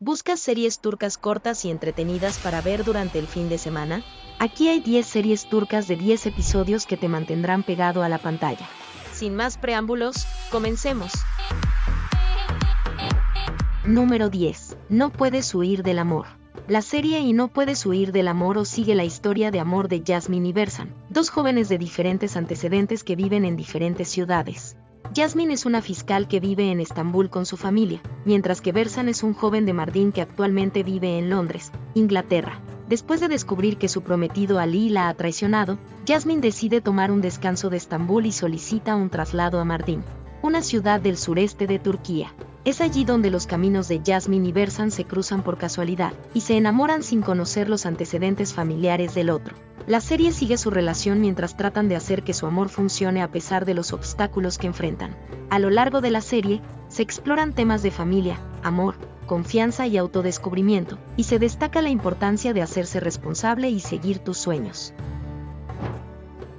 ¿Buscas series turcas cortas y entretenidas para ver durante el fin de semana? Aquí hay 10 series turcas de 10 episodios que te mantendrán pegado a la pantalla. Sin más preámbulos, comencemos. Número 10. No puedes huir del amor. La serie Y no puedes huir del amor os sigue la historia de amor de Jasmine y Bersan, dos jóvenes de diferentes antecedentes que viven en diferentes ciudades. Jasmine es una fiscal que vive en Estambul con su familia, mientras que Bersan es un joven de Mardin que actualmente vive en Londres, Inglaterra. Después de descubrir que su prometido Ali la ha traicionado, Jasmine decide tomar un descanso de Estambul y solicita un traslado a Mardin, una ciudad del sureste de Turquía. Es allí donde los caminos de Jasmine y Bersan se cruzan por casualidad, y se enamoran sin conocer los antecedentes familiares del otro. La serie sigue su relación mientras tratan de hacer que su amor funcione a pesar de los obstáculos que enfrentan. A lo largo de la serie, se exploran temas de familia, amor, confianza y autodescubrimiento, y se destaca la importancia de hacerse responsable y seguir tus sueños.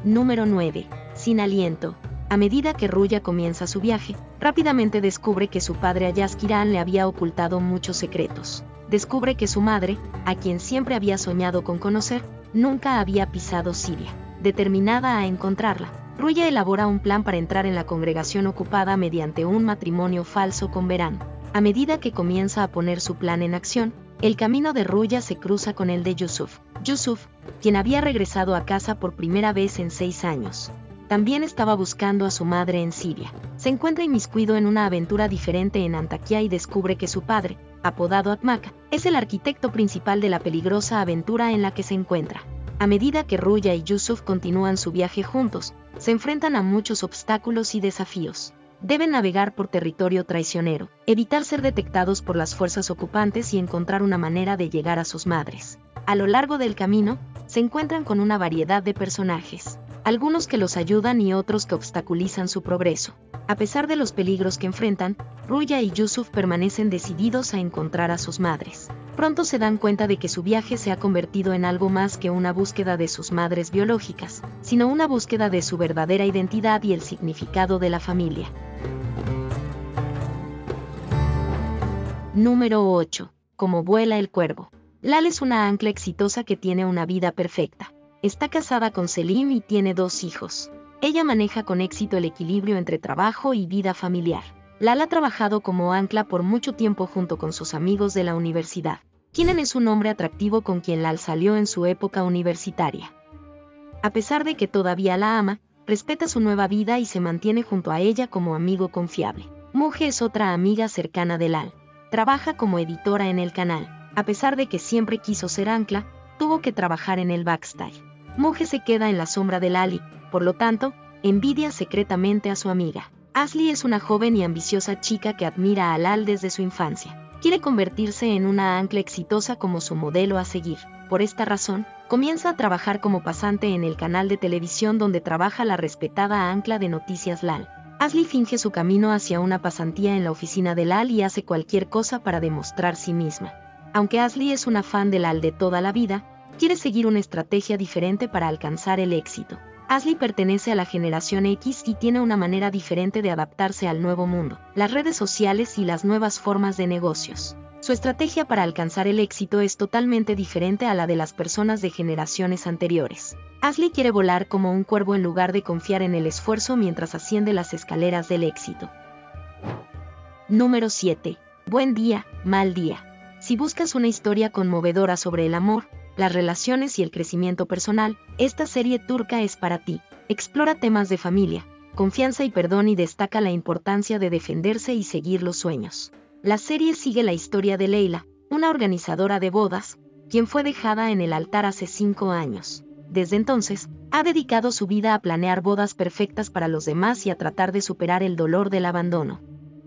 Número 9. Sin aliento. A medida que Ruya comienza su viaje, rápidamente descubre que su padre Ayaz Kiran le había ocultado muchos secretos. Descubre que su madre, a quien siempre había soñado con conocer, nunca había pisado Siria. Determinada a encontrarla, Ruya elabora un plan para entrar en la congregación ocupada mediante un matrimonio falso con Beran. A medida que comienza a poner su plan en acción, el camino de Ruya se cruza con el de Yusuf. Yusuf, quien había regresado a casa por primera vez en 6 años. También estaba buscando a su madre en Siria. Se encuentra inmiscuido en una aventura diferente en Antakya y descubre que su padre, apodado Atmaka, es el arquitecto principal de la peligrosa aventura en la que se encuentra. A medida que Ruya y Yusuf continúan su viaje juntos, se enfrentan a muchos obstáculos y desafíos. Deben navegar por territorio traicionero, evitar ser detectados por las fuerzas ocupantes y encontrar una manera de llegar a sus madres. A lo largo del camino, se encuentran con una variedad de personajes, algunos que los ayudan y otros que obstaculizan su progreso. A pesar de los peligros que enfrentan, Ruya y Yusuf permanecen decididos a encontrar a sus madres. Pronto se dan cuenta de que su viaje se ha convertido en algo más que una búsqueda de sus madres biológicas, sino una búsqueda de su verdadera identidad y el significado de la familia. Número 8. Como vuela el cuervo. Lal es una ancla exitosa que tiene una vida perfecta. Está casada con Selim y tiene 2 hijos. Ella maneja con éxito el equilibrio entre trabajo y vida familiar. Lal ha trabajado como ancla por mucho tiempo junto con sus amigos de la universidad. Keenan es un hombre atractivo con quien Lal salió en su época universitaria. A pesar de que todavía la ama, respeta su nueva vida y se mantiene junto a ella como amigo confiable. Muge es otra amiga cercana de Lal. Trabaja como editora en el canal. A pesar de que siempre quiso ser ancla, tuvo que trabajar en el backstage. Muge se queda en la sombra de Lal y, por lo tanto, envidia secretamente a su amiga. Asli es una joven y ambiciosa chica que admira a Lal desde su infancia. Quiere convertirse en una ancla exitosa como su modelo a seguir. Por esta razón, comienza a trabajar como pasante en el canal de televisión donde trabaja la respetada ancla de noticias Lal. Asli finge su camino hacia una pasantía en la oficina de Lal y hace cualquier cosa para demostrar sí misma. Aunque Asli es una fan de Lal de toda la vida, quiere seguir una estrategia diferente para alcanzar el éxito. Asli pertenece a la generación X y tiene una manera diferente de adaptarse al nuevo mundo, las redes sociales y las nuevas formas de negocios. Su estrategia para alcanzar el éxito es totalmente diferente a la de las personas de generaciones anteriores. Asli quiere volar como un cuervo en lugar de confiar en el esfuerzo mientras asciende las escaleras del éxito. Número 7. Buen día, mal día. Si buscas una historia conmovedora sobre el amor, las relaciones y el crecimiento personal, esta serie turca es para ti. Explora temas de familia, confianza y perdón y destaca la importancia de defenderse y seguir los sueños. La serie sigue la historia de Leila, una organizadora de bodas, quien fue dejada en el altar hace 5 años. Desde entonces, ha dedicado su vida a planear bodas perfectas para los demás y a tratar de superar el dolor del abandono.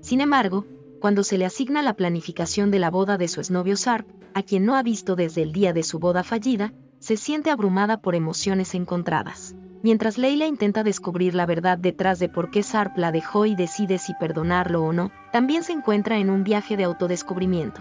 Sin embargo, cuando se le asigna la planificación de la boda de su exnovio Sarp, a quien no ha visto desde el día de su boda fallida, se siente abrumada por emociones encontradas. Mientras Leila intenta descubrir la verdad detrás de por qué Sarp la dejó y decide si perdonarlo o no, también se encuentra en un viaje de autodescubrimiento.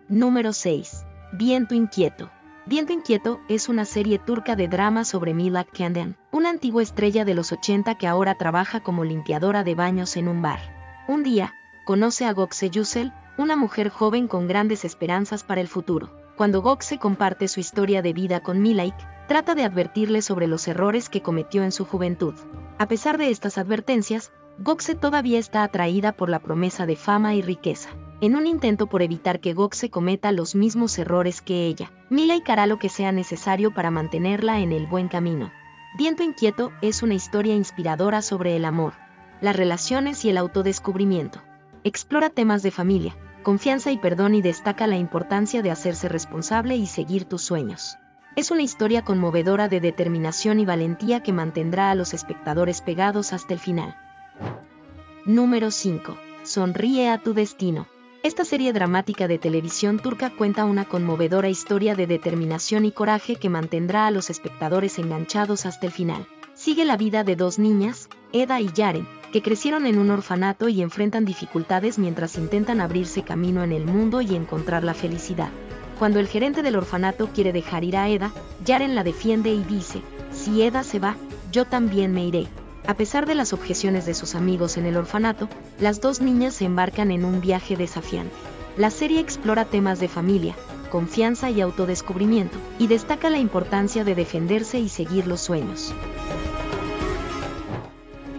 Número 6. Viento Inquieto. Viento Inquieto es una serie turca de drama sobre Milak Kenden, una antigua estrella de los 80 que ahora trabaja como limpiadora de baños en un bar. Un día, conoce a Gökçe Yücel, una mujer joven con grandes esperanzas para el futuro. Cuando Gokse comparte su historia de vida con Milaik, trata de advertirle sobre los errores que cometió en su juventud. A pesar de estas advertencias, Gokse todavía está atraída por la promesa de fama y riqueza. En un intento por evitar que Gokse cometa los mismos errores que ella, Milaik hará lo que sea necesario para mantenerla en el buen camino. Viento Inquieto es una historia inspiradora sobre el amor, las relaciones y el autodescubrimiento. Explora temas de familia, confianza y perdón y destaca la importancia de hacerse responsable y seguir tus sueños. Es una historia conmovedora de determinación y valentía que mantendrá a los espectadores pegados hasta el final. Número 5. Sonríe a tu destino. Esta serie dramática de televisión turca cuenta una conmovedora historia de determinación y coraje que mantendrá a los espectadores enganchados hasta el final. Sigue la vida de dos niñas, Eda y Yaren, que crecieron en un orfanato y enfrentan dificultades mientras intentan abrirse camino en el mundo y encontrar la felicidad. Cuando el gerente del orfanato quiere dejar ir a Eda, Yaren la defiende y dice: si Eda se va, yo también me iré. A pesar de las objeciones de sus amigos en el orfanato, las dos niñas se embarcan en un viaje desafiante. La serie explora temas de familia, confianza y autodescubrimiento, y destaca la importancia de defenderse y seguir los sueños.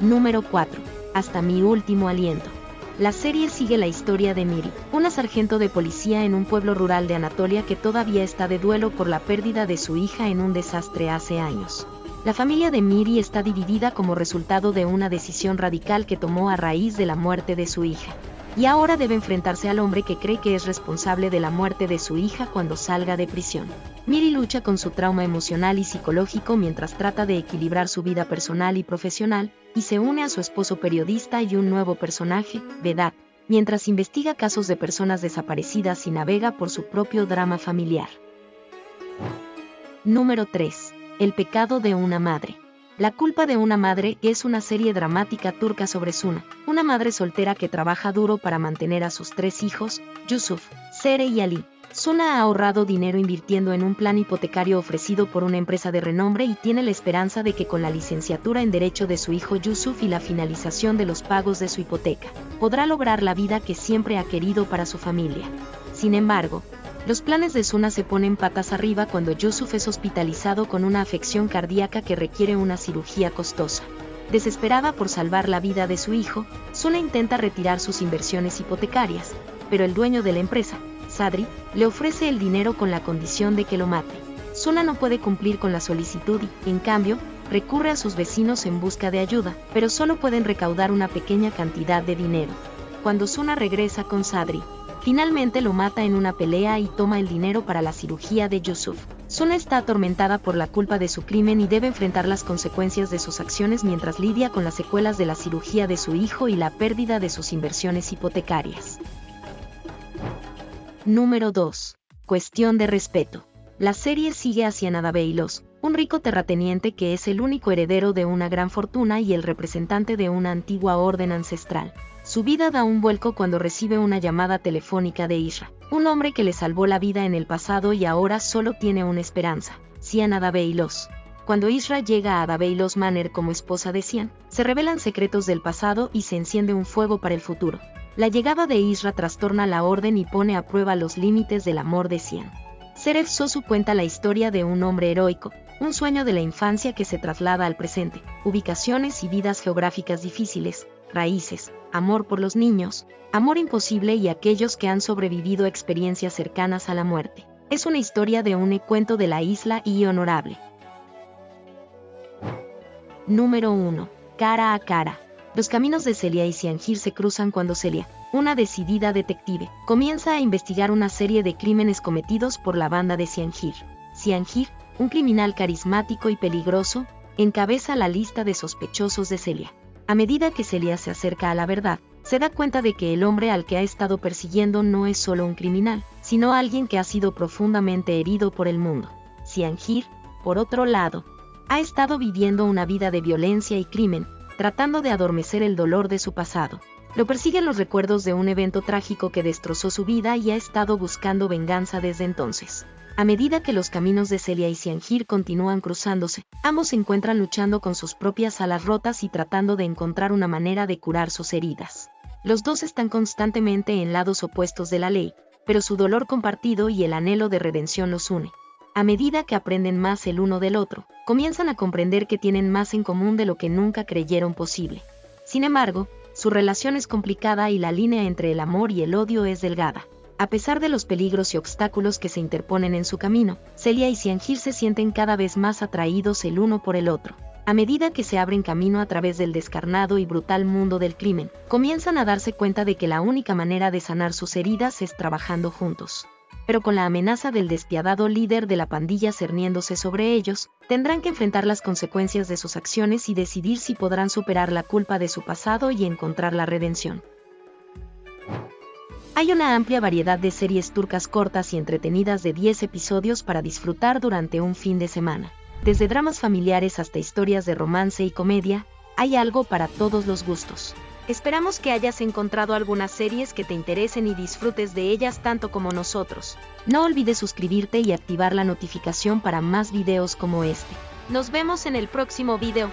Número 4. Hasta mi último aliento. La serie sigue la historia de Miri, una sargento de policía en un pueblo rural de Anatolia que todavía está de duelo por la pérdida de su hija en un desastre hace años. La familia de Miri está dividida como resultado de una decisión radical que tomó a raíz de la muerte de su hija. Y ahora debe enfrentarse al hombre que cree que es responsable de la muerte de su hija cuando salga de prisión. Miri lucha con su trauma emocional y psicológico mientras trata de equilibrar su vida personal y profesional, y se une a su esposo periodista y un nuevo personaje, Vedat, mientras investiga casos de personas desaparecidas y navega por su propio drama familiar. Número 3. El pecado de una madre. La culpa de una madre es una serie dramática turca sobre Suna, una madre soltera que trabaja duro para mantener a sus 3 hijos, Yusuf, Sere y Ali. Suna ha ahorrado dinero invirtiendo en un plan hipotecario ofrecido por una empresa de renombre y tiene la esperanza de que con la licenciatura en Derecho de su hijo Yusuf y la finalización de los pagos de su hipoteca, podrá lograr la vida que siempre ha querido para su familia. Sin embargo, los planes de Suna se ponen patas arriba cuando Yusuf es hospitalizado con una afección cardíaca que requiere una cirugía costosa. Desesperada por salvar la vida de su hijo, Suna intenta retirar sus inversiones hipotecarias, pero el dueño de la empresa, Sadri, le ofrece el dinero con la condición de que lo mate. Suna no puede cumplir con la solicitud y, en cambio, recurre a sus vecinos en busca de ayuda, pero solo pueden recaudar una pequeña cantidad de dinero. Cuando Suna regresa con Sadri, finalmente lo mata en una pelea y toma el dinero para la cirugía de Yusuf. Suna está atormentada por la culpa de su crimen y debe enfrentar las consecuencias de sus acciones mientras lidia con las secuelas de la cirugía de su hijo y la pérdida de sus inversiones hipotecarias. Número 2. Cuestión de respeto. La serie sigue a Cianada Beylos, un rico terrateniente que es el único heredero de una gran fortuna y el representante de una antigua orden ancestral. Su vida da un vuelco cuando recibe una llamada telefónica de Isra, un hombre que le salvó la vida en el pasado y ahora solo tiene una esperanza, Cianada Beylos. Cuando Isra llega a Dabeylos Manor como esposa de Cian, se revelan secretos del pasado y se enciende un fuego para el futuro. La llegada de Isra trastorna la orden y pone a prueba los límites del amor de Cian. Seref Sosu cuenta la historia de un hombre heroico, un sueño de la infancia que se traslada al presente, ubicaciones y vidas geográficas difíciles, raíces, amor por los niños, amor imposible y aquellos que han sobrevivido a experiencias cercanas a la muerte. Es una historia de un cuento de la isla y honorable. Número 1. Cara a cara. Los caminos de Celia y Cianjir se cruzan cuando Celia, una decidida detective, comienza a investigar una serie de crímenes cometidos por la banda de Cianjir. Cianjir, un criminal carismático y peligroso, encabeza la lista de sospechosos de Celia. A medida que Celia se acerca a la verdad, se da cuenta de que el hombre al que ha estado persiguiendo no es solo un criminal, sino alguien que ha sido profundamente herido por el mundo. Cianjir, por otro lado, ha estado viviendo una vida de violencia y crimen, tratando de adormecer el dolor de su pasado. Lo persiguen los recuerdos de un evento trágico que destrozó su vida y ha estado buscando venganza desde entonces. A medida que los caminos de Celia y Cianjir continúan cruzándose, ambos se encuentran luchando con sus propias alas rotas y tratando de encontrar una manera de curar sus heridas. Los dos están constantemente en lados opuestos de la ley, pero su dolor compartido y el anhelo de redención los une. A medida que aprenden más el uno del otro, comienzan a comprender que tienen más en común de lo que nunca creyeron posible. Sin embargo, su relación es complicada y la línea entre el amor y el odio es delgada. A pesar de los peligros y obstáculos que se interponen en su camino, Celia y Xianjir se sienten cada vez más atraídos el uno por el otro. A medida que se abren camino a través del descarnado y brutal mundo del crimen, comienzan a darse cuenta de que la única manera de sanar sus heridas es trabajando juntos. Pero con la amenaza del despiadado líder de la pandilla cerniéndose sobre ellos, tendrán que enfrentar las consecuencias de sus acciones y decidir si podrán superar la culpa de su pasado y encontrar la redención. Hay una amplia variedad de series turcas cortas y entretenidas de 10 episodios para disfrutar durante un fin de semana. Desde dramas familiares hasta historias de romance y comedia, hay algo para todos los gustos. Esperamos que hayas encontrado algunas series que te interesen y disfrutes de ellas tanto como nosotros. No olvides suscribirte y activar la notificación para más videos como este. Nos vemos en el próximo video.